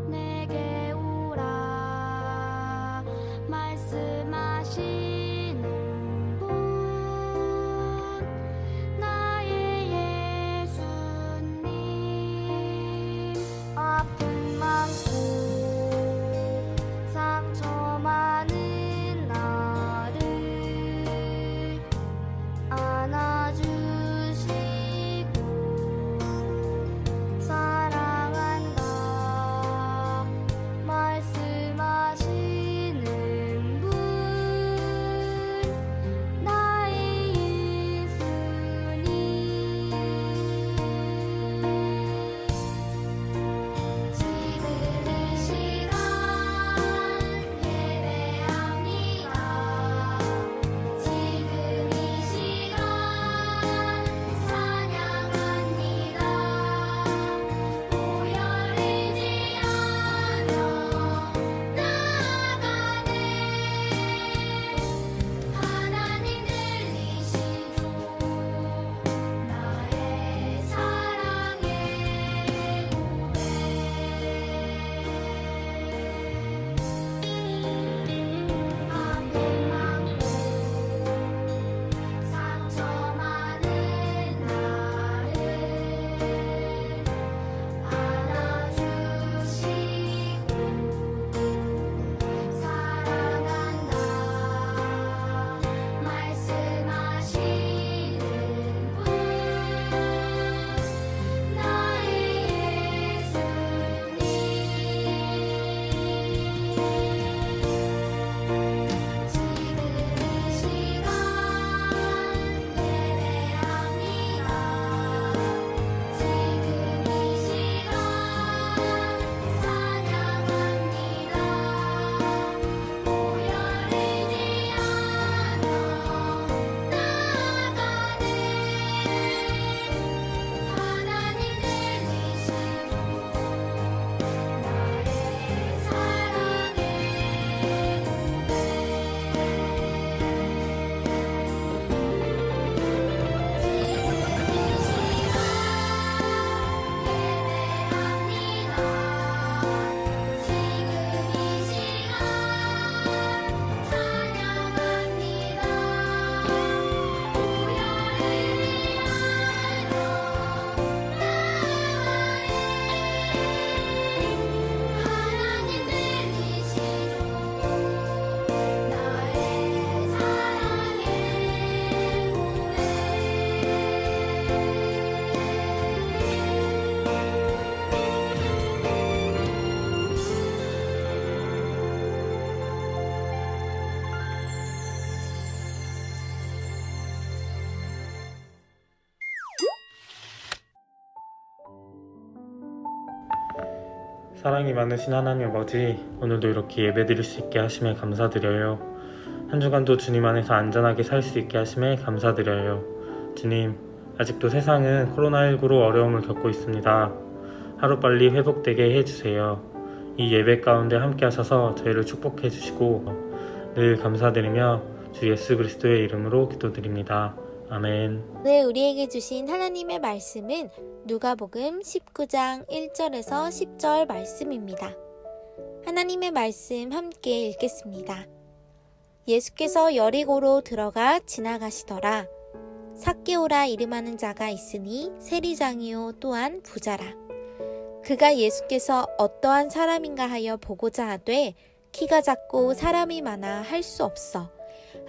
내게 오라 말씀하시는 분 나의 예수님. 아픔 많고 상처 많은 나를 안아주시고 사랑한다 말씀하시는 분 나의 예수님. 지금 이 시간 예배합니다. 지금 이 시간 찬양합니다. 오열이지 않아 나아가네. 하나님 들리시죠 나의 사랑의 고백. 아픔 많고 상처 많은 나를 안아주시고 사랑한다 말씀하시는 분 나의 예수님. 지금 이 시간 예배합니다. 지금 이 시간 찬양합니다. 오열이지 않아 나아가네. 하나님 들리시죠 나의 사랑의 사랑이 많으신 하나님 아버지, 오늘도 이렇게 예배드릴 수 있게 하심에 감사드려요. 한 주간도 주님 안에서 안전하게 살 수 있게 하심에 감사드려요. 주님, 아직도 세상은 코로나19로 어려움을 겪고 있습니다. 하루빨리 회복되게 해주세요. 이 예배 가운데 함께 하셔서 저희를 축복해 주시고 늘 감사드리며 주 예수 그리스도의 이름으로 기도드립니다. 아멘. 오늘 우리에게 주신 하나님의 말씀은 누가복음 19장 1절에서 10절 말씀입니다. 하나님의 말씀 함께 읽겠습니다. 예수께서 여리고로 들어가 지나가시더라. 삭개오라 이름하는 자가 있으니 세리장이요 또한 부자라. 그가 예수께서 어떠한 사람인가 하여 보고자 하되 키가 작고 사람이 많아 할 수 없어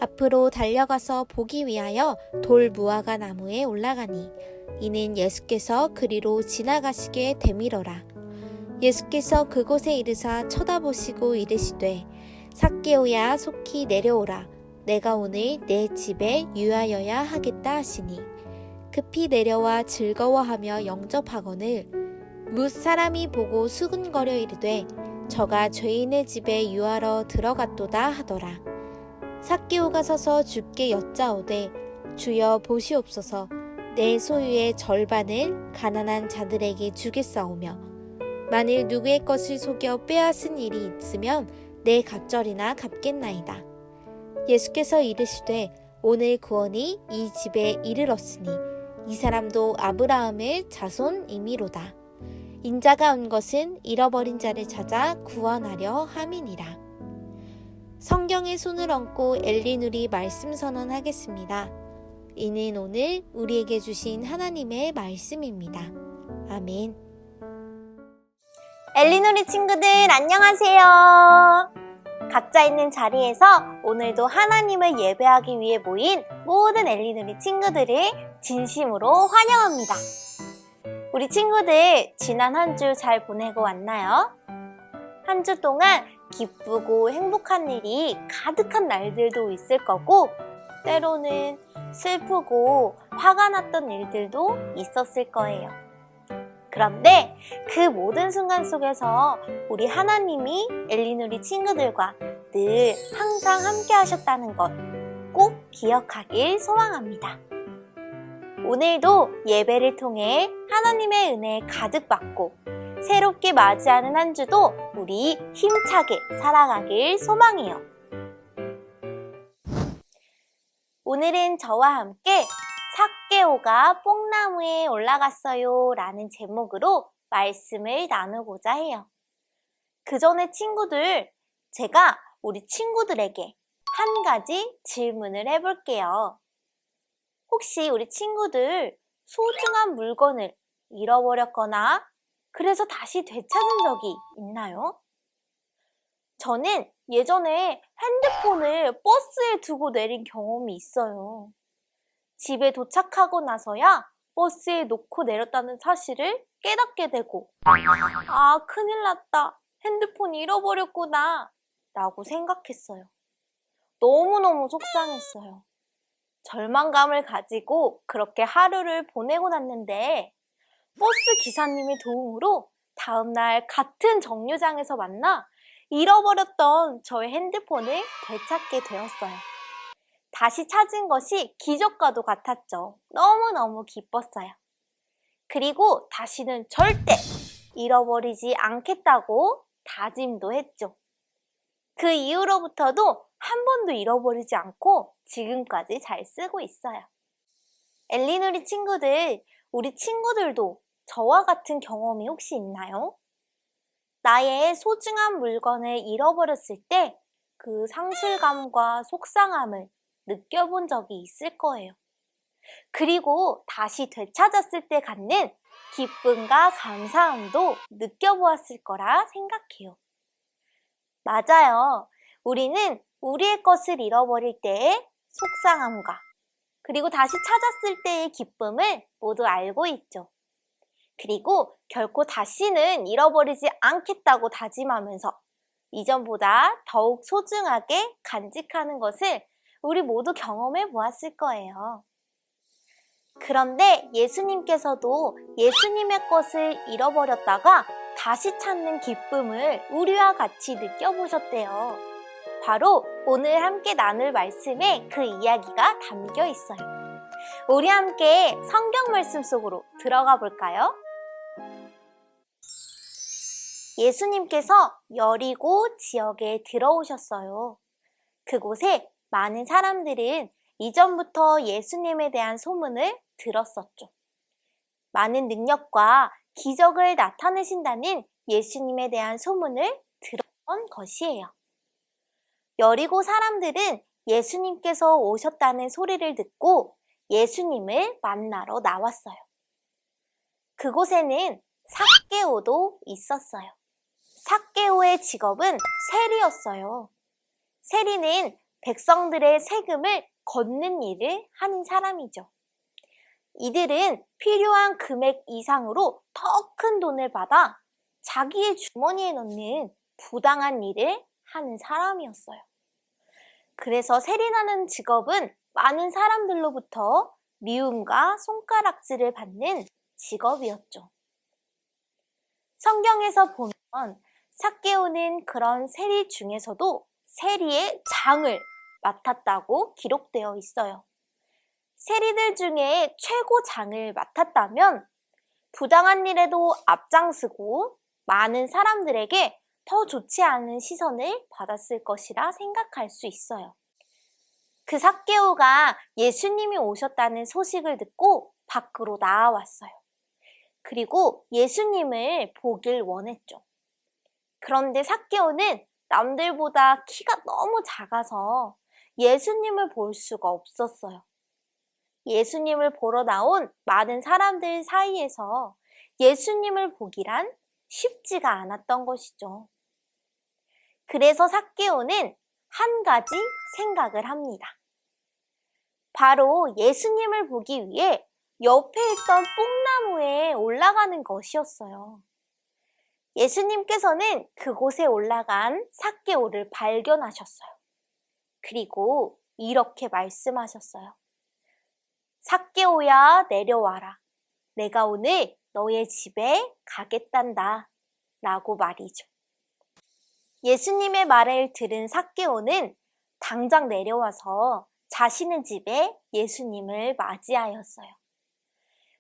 앞으로 달려가서 보기 위하여 돌 무화과 나무에 올라가니 이는 예수께서 그리로 지나가시게 되밀어라. 예수께서 그곳에 이르사 쳐다보시고 이르시되 삭개오야 속히 내려오라. 내가 오늘 내 집에 유하여야 하겠다 하시니 급히 내려와 즐거워하며 영접하거늘 뭇 사람이 보고 수군거려 이르되 저가 죄인의 집에 유하러 들어갔도다 하더라. 삭개오가 서서 주께 여짜오되 주여 보시옵소서 내 소유의 절반을 가난한 자들에게 주겠사오며 만일 누구의 것을 속여 빼앗은 일이 있으면 내 갑절이나 갚겠나이다. 예수께서 이르시되 오늘 구원이 이 집에 이르렀으니 이 사람도 아브라함의 자손이미로다. 인자가 온 것은 잃어버린 자를 찾아 구원하려 함이니라. 성경에 손을 얹고 엘리누리 말씀 선언하겠습니다. 이는 오늘 우리에게 주신 하나님의 말씀입니다. 아멘. 엘리누리 친구들 안녕하세요. 각자 있는 자리에서 오늘도 하나님을 예배하기 위해 모인 모든 엘리누리 친구들을 진심으로 환영합니다. 우리 친구들 지난 한 주 잘 보내고 왔나요? 한 주 동안 기쁘고 행복한 일이 가득한 날들도 있을 거고, 때로는 슬프고 화가 났던 일들도 있었을 거예요. 그런데 그 모든 순간 속에서 우리 하나님이 엘리누리 친구들과 늘 항상 함께 하셨다는 것 꼭 기억하길 소망합니다. 오늘도 예배를 통해 하나님의 은혜 가득 받고 새롭게 맞이하는 한 주도 우리 힘차게 살아가길 소망해요. 오늘은 저와 함께 삭개오가 뽕나무에 올라갔어요 라는 제목으로 말씀을 나누고자 해요. 그 전에 친구들, 제가 우리 친구들에게 한 가지 질문을 해볼게요. 혹시 우리 친구들 소중한 물건을 잃어버렸거나 그래서 다시 되찾은 적이 있나요? 저는 예전에 핸드폰을 버스에 두고 내린 경험이 있어요. 집에 도착하고 나서야 버스에 놓고 내렸다는 사실을 깨닫게 되고, 아, 큰일 났다. 핸드폰 잃어버렸구나. 라고 생각했어요. 너무너무 속상했어요. 절망감을 가지고 그렇게 하루를 보내고 났는데, 버스 기사님의 도움으로 다음날 같은 정류장에서 만나 잃어버렸던 저의 핸드폰을 되찾게 되었어요. 다시 찾은 것이 기적과도 같았죠. 너무너무 기뻤어요. 그리고 다시는 절대 잃어버리지 않겠다고 다짐도 했죠. 그 이후로부터도 한 번도 잃어버리지 않고 지금까지 잘 쓰고 있어요. 엘리누리 친구들, 우리 친구들도 저와 같은 경험이 혹시 있나요? 나의 소중한 물건을 잃어버렸을 때 그 상실감과 속상함을 느껴본 적이 있을 거예요. 그리고 다시 되찾았을 때 갖는 기쁨과 감사함도 느껴보았을 거라 생각해요. 맞아요. 우리는 우리의 것을 잃어버릴 때의 속상함과 그리고 다시 찾았을 때의 기쁨을 모두 알고 있죠. 그리고 결코 다시는 잃어버리지 않겠다고 다짐하면서 이전보다 더욱 소중하게 간직하는 것을 우리 모두 경험해 보았을 거예요. 그런데 예수님께서도 예수님의 것을 잃어버렸다가 다시 찾는 기쁨을 우리와 같이 느껴보셨대요. 바로 오늘 함께 나눌 말씀에 그 이야기가 담겨 있어요. 우리 함께 성경 말씀 속으로 들어가 볼까요? 예수님께서 여리고 지역에 들어오셨어요. 그곳에 많은 사람들은 이전부터 예수님에 대한 소문을 들었었죠. 많은 능력과 기적을 나타내신다는 예수님에 대한 소문을 들었던 것이에요. 여리고 사람들은 예수님께서 오셨다는 소리를 듣고 예수님을 만나러 나왔어요. 그곳에는 삭개오도 있었어요. 삭개오의 직업은 세리였어요. 세리는 백성들의 세금을 걷는 일을 하는 사람이죠. 이들은 필요한 금액 이상으로 더 큰 돈을 받아 자기의 주머니에 넣는 부당한 일을 하는 사람이었어요. 그래서 세리라는 직업은 많은 사람들로부터 미움과 손가락질을 받는 직업이었죠. 성경에서 보면 삭개오는 그런 세리 중에서도 세리의 장을 맡았다고 기록되어 있어요. 세리들 중에 최고 장을 맡았다면 부당한 일에도 앞장서고 많은 사람들에게 더 좋지 않은 시선을 받았을 것이라 생각할 수 있어요. 그 삭개오가 예수님이 오셨다는 소식을 듣고 밖으로 나와왔어요. 그리고 예수님을 보길 원했죠. 그런데 삭개오는 남들보다 키가 너무 작아서 예수님을 볼 수가 없었어요. 예수님을 보러 나온 많은 사람들 사이에서 예수님을 보기란 쉽지가 않았던 것이죠. 그래서 삭개오는 한 가지 생각을 합니다. 바로 예수님을 보기 위해 옆에 있던 뽕나무에 올라가는 것이었어요. 예수님께서는 그곳에 올라간 삭개오를 발견하셨어요. 그리고 이렇게 말씀하셨어요. 삭개오야, 내려와라. 내가 오늘 너의 집에 가겠단다. 라고 말이죠. 예수님의 말을 들은 삭개오는 당장 내려와서 자신의 집에 예수님을 맞이하였어요.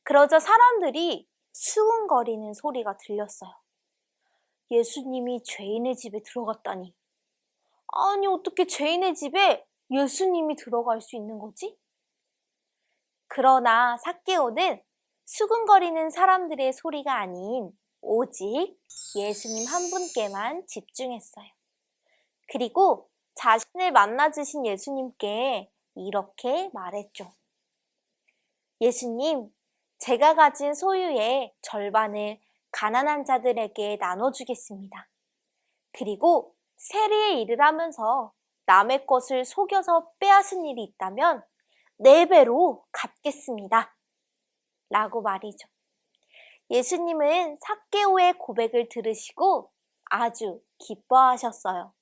그러자 사람들이 수군거리는 소리가 들렸어요. 예수님이 죄인의 집에 들어갔다니. 아니, 어떻게 죄인의 집에 예수님이 들어갈 수 있는 거지? 그러나 삭개오는 수군거리는 사람들의 소리가 아닌 오직 예수님 한 분께만 집중했어요. 그리고 자신을 만나주신 예수님께 이렇게 말했죠. 예수님, 제가 가진 소유의 절반을 가난한 자들에게 나눠주겠습니다. 그리고 세리의 일을 하면서 남의 것을 속여서 빼앗은 일이 있다면 4배로 갚겠습니다. 라고 말이죠. 예수님은 삭개오의 고백을 들으시고 아주 기뻐하셨어요.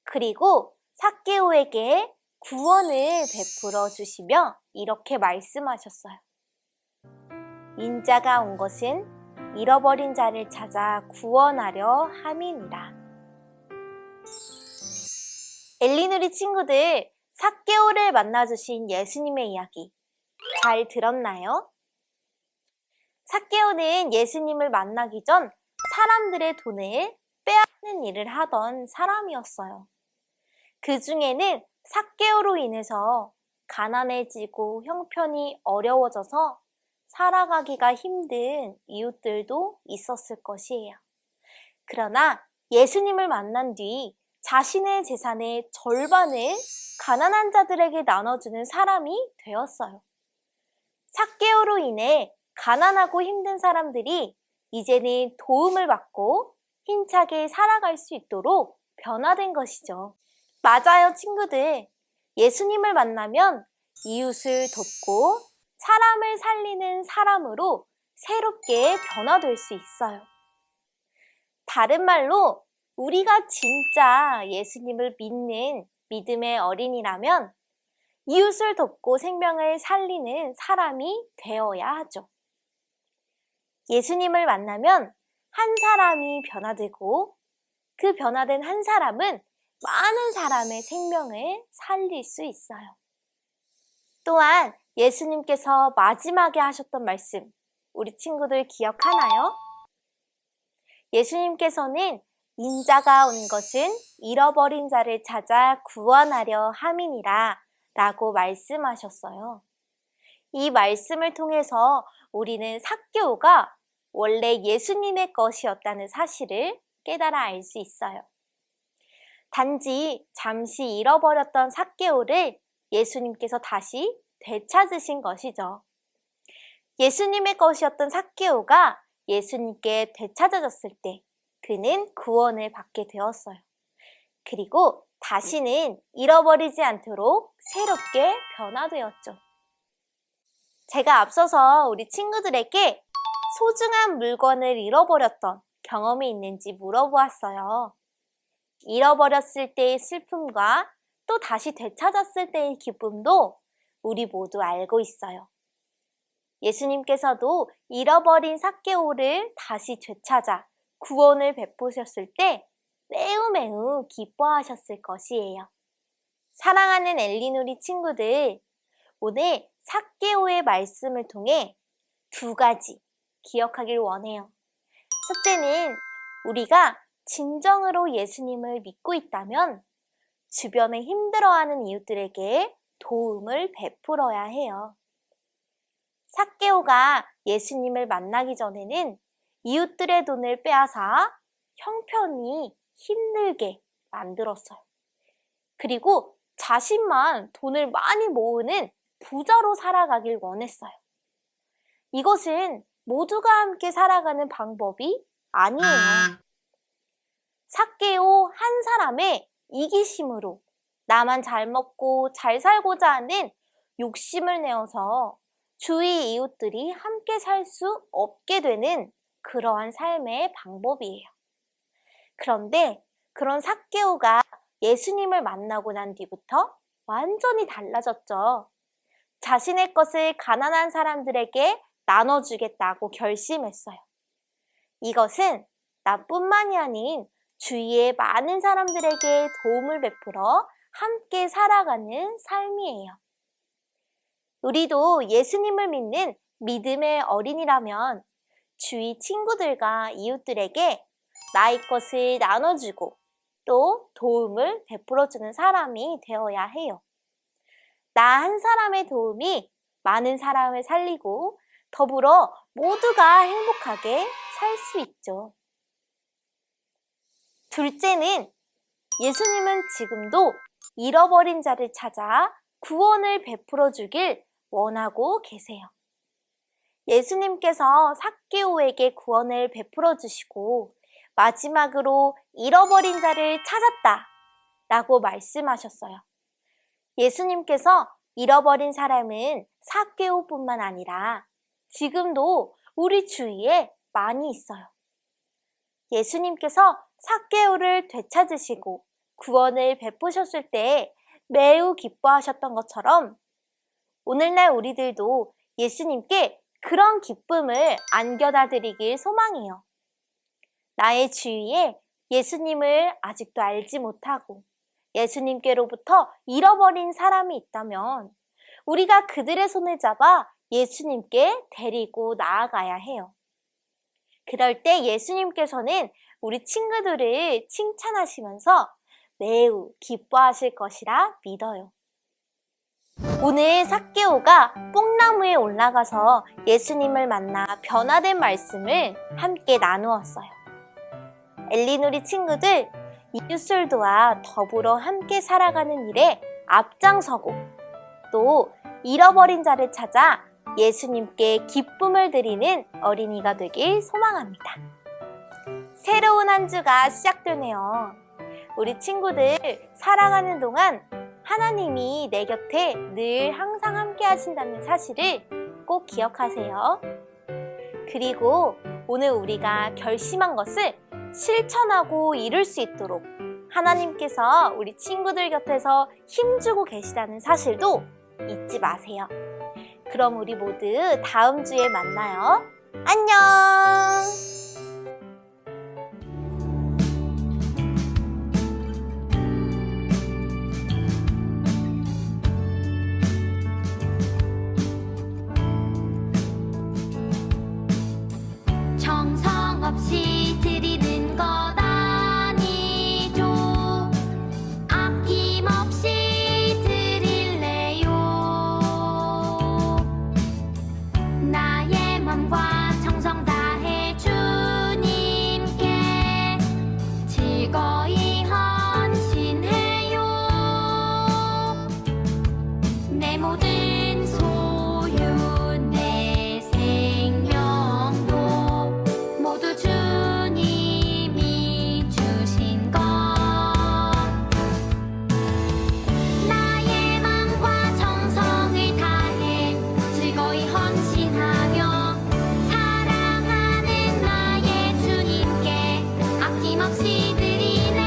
그리고 삭개오에게 구원을 베풀어 주시며 이렇게 말씀하셨어요. 인자가 온 것은 잃어버린 자를 찾아 구원하려 함이니라. 엘리누리 친구들, 삭개오를 만나주신 예수님의 이야기 잘 들었나요? 삭개오는 예수님을 만나기 전 사람들의 돈을 빼앗는 일을 하던 사람이었어요. 그 중에는 삭개오로 인해서 가난해지고 형편이 어려워져서 살아가기가 힘든 이웃들도 있었을 것이에요. 그러나 예수님을 만난 뒤 자신의 재산의 절반을 가난한 자들에게 나눠주는 사람이 되었어요. 삭개오로 인해 가난하고 힘든 사람들이 이제는 도움을 받고 힘차게 살아갈 수 있도록 변화된 것이죠. 맞아요, 친구들. 예수님을 만나면 이웃을 돕고 사람을 살리는 사람으로 새롭게 변화될 수 있어요. 다른 말로 우리가 진짜 예수님을 믿는 믿음의 어린이라면 이웃을 돕고 생명을 살리는 사람이 되어야 하죠. 예수님을 만나면 한 사람이 변화되고 그 변화된 한 사람은 많은 사람의 생명을 살릴 수 있어요. 또한 예수님께서 마지막에 하셨던 말씀, 우리 친구들 기억하나요? 예수님께서는 인자가 온 것은 잃어버린 자를 찾아 구원하려 함이니라 라고 말씀하셨어요. 이 말씀을 통해서 우리는 삭개오가 원래 예수님의 것이었다는 사실을 깨달아 알 수 있어요. 단지 잠시 잃어버렸던 삭개오를 예수님께서 다시 되찾으신 것이죠. 예수님의 것이었던 삭개오가 예수님께 되찾아졌을 때 그는 구원을 받게 되었어요. 그리고 다시는 잃어버리지 않도록 새롭게 변화되었죠. 제가 앞서서 우리 친구들에게 소중한 물건을 잃어버렸던 경험이 있는지 물어보았어요. 잃어버렸을 때의 슬픔과 또 다시 되찾았을 때의 기쁨도 우리 모두 알고 있어요. 예수님께서도 잃어버린 삭개오를 다시 되찾아 구원을 베푸셨을 때 매우 기뻐하셨을 것이에요. 사랑하는 엘리누리 친구들, 오늘 삭개오의 말씀을 통해 2가지 기억하길 원해요. 첫째는 우리가 진정으로 예수님을 믿고 있다면 주변에 힘들어하는 이웃들에게 도움을 베풀어야 해요. 삭개오가 예수님을 만나기 전에는 이웃들의 돈을 빼앗아 형편이 힘들게 만들었어요. 그리고 자신만 돈을 많이 모으는 부자로 살아가길 원했어요. 이것은 모두가 함께 살아가는 방법이 아니에요. 삭개오 한 사람의 이기심으로 나만 잘 먹고 잘 살고자 하는 욕심을 내어서 주위 이웃들이 함께 살 수 없게 되는 그러한 삶의 방법이에요. 그런데 그런 삭개오가 예수님을 만나고 난 뒤부터 완전히 달라졌죠. 자신의 것을 가난한 사람들에게 나눠주겠다고 결심했어요. 이것은 나뿐만이 아닌 주위의 많은 사람들에게 도움을 베풀어 함께 살아가는 삶이에요. 우리도 예수님을 믿는 믿음의 어린이라면 주위 친구들과 이웃들에게 나의 것을 나눠주고 또 도움을 베풀어주는 사람이 되어야 해요. 나 한 사람의 도움이 많은 사람을 살리고 더불어 모두가 행복하게 살 수 있죠. 둘째는 예수님은 지금도 잃어버린 자를 찾아 구원을 베풀어 주길 원하고 계세요. 예수님께서 삭개오에게 구원을 베풀어 주시고 마지막으로 잃어버린 자를 찾았다 라고 말씀하셨어요. 예수님께서 잃어버린 사람은 삭개오뿐만 아니라 지금도 우리 주위에 많이 있어요. 예수님께서 삭개오를 되찾으시고 구원을 베푸셨을 때 매우 기뻐하셨던 것처럼 오늘날 우리들도 예수님께 그런 기쁨을 안겨다 드리길 소망해요. 나의 주위에 예수님을 아직도 알지 못하고 예수님께로부터 잃어버린 사람이 있다면 우리가 그들의 손을 잡아 예수님께 데리고 나아가야 해요. 그럴 때 예수님께서는 우리 친구들을 칭찬하시면서 매우 기뻐하실 것이라 믿어요. 오늘 삭개오가 뽕나무에 올라가서 예수님을 만나 변화된 말씀을 함께 나누었어요. 엘리누리 친구들, 이웃을 도와 더불어 함께 살아가는 일에 앞장서고 또 잃어버린 자를 찾아 예수님께 기쁨을 드리는 어린이가 되길 소망합니다. 새로운 한 주가 시작되네요. 우리 친구들 살아가는 동안 하나님이 내 곁에 늘 항상 함께 하신다는 사실을 꼭 기억하세요. 그리고 오늘 우리가 결심한 것을 실천하고 이룰 수 있도록 하나님께서 우리 친구들 곁에서 힘주고 계시다는 사실도 잊지 마세요. 그럼 우리 모두 다음 주에 만나요. 안녕! 정성 없이 드리는 것 아니죠. 아낌없이 드릴래요. 나의 맘과 정성 다해 주님께 즐거이 헌신해요. 내 모든 소유 내 생명도 모두 주님이 주신 것. 나의 맘과 정성을 다해 즐거이 헌신하며 사랑하는 나의 주님께 아낌없이 드리네.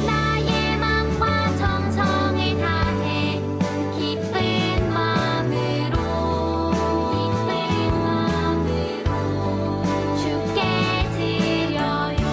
나의 맘과 정성을 다해 기쁜 마음으로 주께 드려요.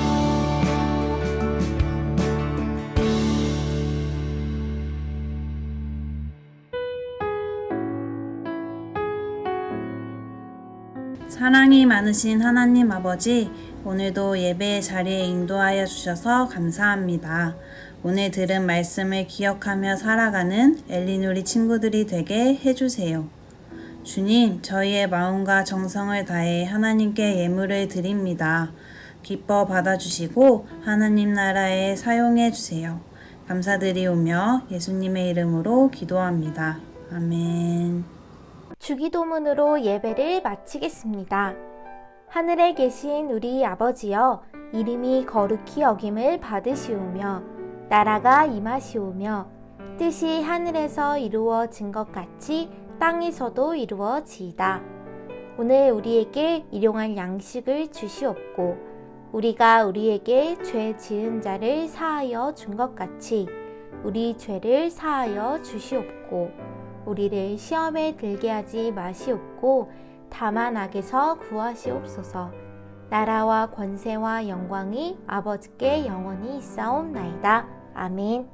사랑이 많으신 하나님 아버지, 오늘도 예배의 자리에 인도하여 주셔서 감사합니다. 오늘 들은 말씀을 기억하며 살아가는 엘리누리 친구들이 되게 해주세요. 주님, 저희의 마음과 정성을 다해 하나님께 예물을 드립니다. 기뻐 받아주시고 하나님 나라에 사용해 주세요. 감사드리오며 예수님의 이름으로 기도합니다. 아멘. 주기도문으로 예배를 마치겠습니다. 하늘에 계신 우리 아버지여, 이름이 거룩히 여김을 받으시오며 나라가 임하시오며 뜻이 하늘에서 이루어진 것 같이 땅에서도 이루어지이다. 오늘 우리에게 일용할 양식을 주시옵고 우리가 우리에게 죄 지은 자를 사하여 준 것 같이 우리 죄를 사하여 주시옵고 우리를 시험에 들게 하지 마시옵고 다만 악에서 구하시옵소서. 나라와 권세와 영광이 아버지께 영원히 있사옵나이다. 아멘.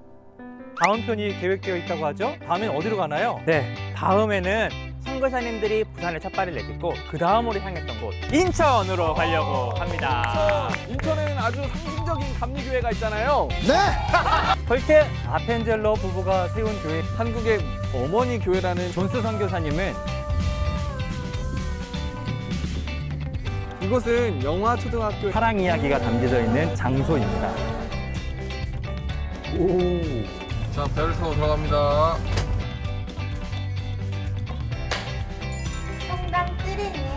다음 편이 계획되어 있다고 하죠? 다음엔 어디로 가나요? 네, 다음에는 선교사님들이 부산에 첫 발을 내딛고 그 다음으로 향했던 곳 인천으로 가려고 합니다. 인천에는 아주 상징적인 감리교회가 있잖아요. 헐케 아펜젤로 부부가 세운 교회 한국의 어머니 교회라는 존스 선교사님은 이곳은 영화초등학교 사랑 이야기가 담겨져 있는 장소입니다. 자, 배를 타고 들어갑니다. 성당 뜰에는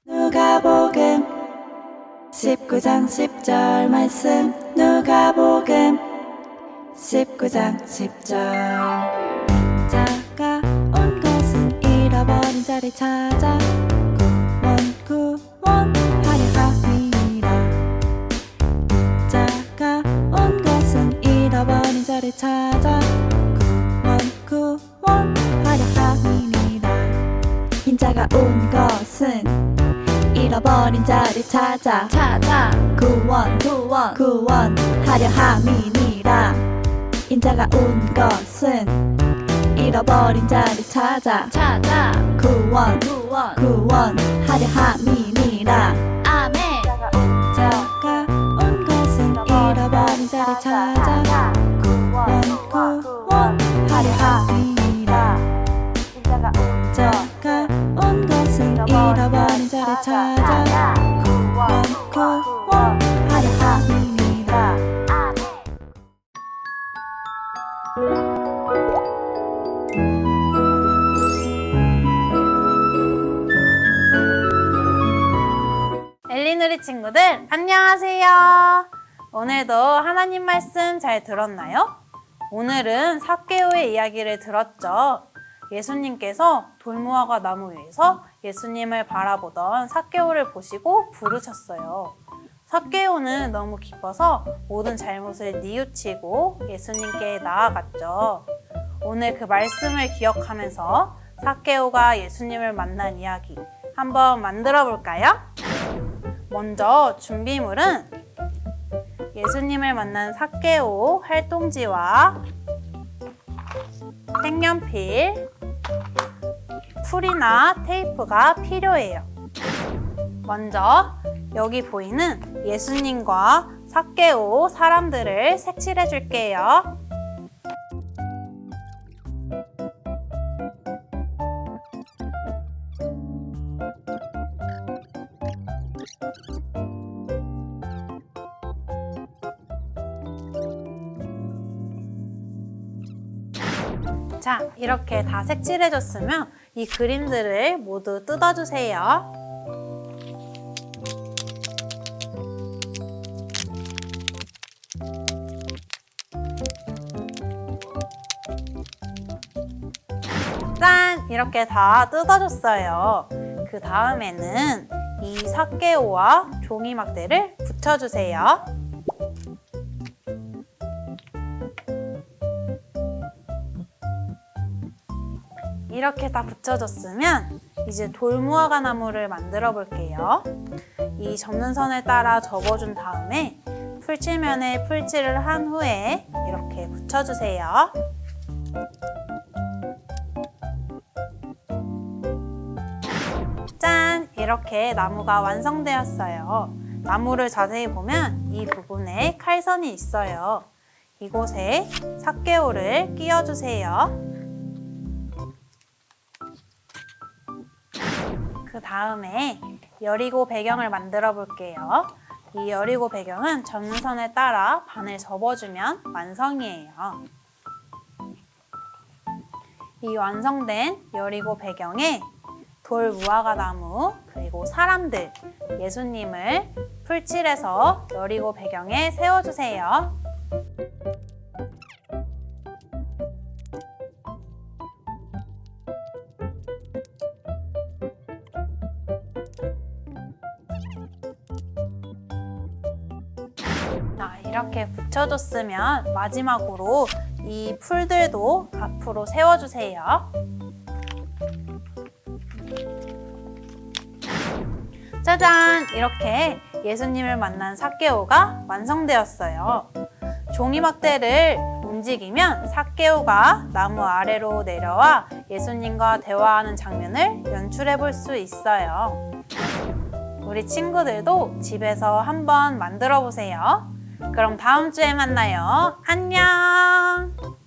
누가복음 19장 10절 말씀. 누가복음 19장 10절. 자가 온 것은 잃어버린 자를 찾아 구원하려 함이니라. 자가 온 것은 잃어버린 자를 찾아 구원하려 함이니라. 인자가 온 것은 잃어버린 자를 찾아 구원하려 함이니라. 인자가 온 것은 잃어버린 자를 찾아 구원하려 함이니라. 아멘. 인자가 온 것은 잃어버린 자를 찾아 구원하려 함이니라. 인자가 온 것은 잃어버린 자를 찾아 구원하려 함이니라. 엘리누리 친구들 안녕하세요. 오늘도 하나님 말씀 잘 들었나요? 오늘은 삭개오의 이야기를 들었죠. 예수님께서 돌무화과 나무 위에서 예수님을 바라보던 삭개오를 보시고 부르셨어요. 삭개오는 너무 기뻐서 모든 잘못을 뉘우치고 예수님께 나아갔죠. 오늘 그 말씀을 기억하면서 삭개오가 예수님을 만난 이야기 한번 만들어 볼까요? 먼저 준비물은 예수님을 만난 삭개오 활동지와 색연필, 풀이나 테이프가 필요해요. 먼저 여기 보이는 예수님과 삭개오 사람들을 색칠해 줄게요. 자, 이렇게 다 색칠해줬으면 이 그림들을 모두 뜯어주세요. 짠! 이렇게 다 뜯어줬어요. 그 다음에는 이 삭개오와 종이막대를 붙여주세요. 이렇게 다 붙여줬으면 이제 돌무화과 나무를 만들어 볼게요. 이 접는 선을 따라 접어준 다음에 풀칠면에 풀칠을 한 후에 이렇게 붙여주세요. 짠! 이렇게 나무가 완성되었어요. 나무를 자세히 보면 이 부분에 칼선이 있어요. 이곳에 삭개오를 끼워주세요. 그 다음에 여리고 배경을 만들어 볼게요. 이 여리고 배경은 접는선에 따라 반을 접어주면 완성이에요. 이 완성된 여리고 배경에 돌 무화과 나무 그리고 사람들, 예수님을 풀칠해서 여리고 배경에 세워주세요. 자, 이렇게 붙여줬으면 마지막으로 이 풀들도 앞으로 세워주세요. 짜잔! 이렇게 예수님을 만난 삭개오가 완성되었어요. 종이막대를 움직이면 삭개오가 나무 아래로 내려와 예수님과 대화하는 장면을 연출해 볼 수 있어요. 우리 친구들도 집에서 한번 만들어 보세요. 그럼 다음 주에 만나요. 안녕!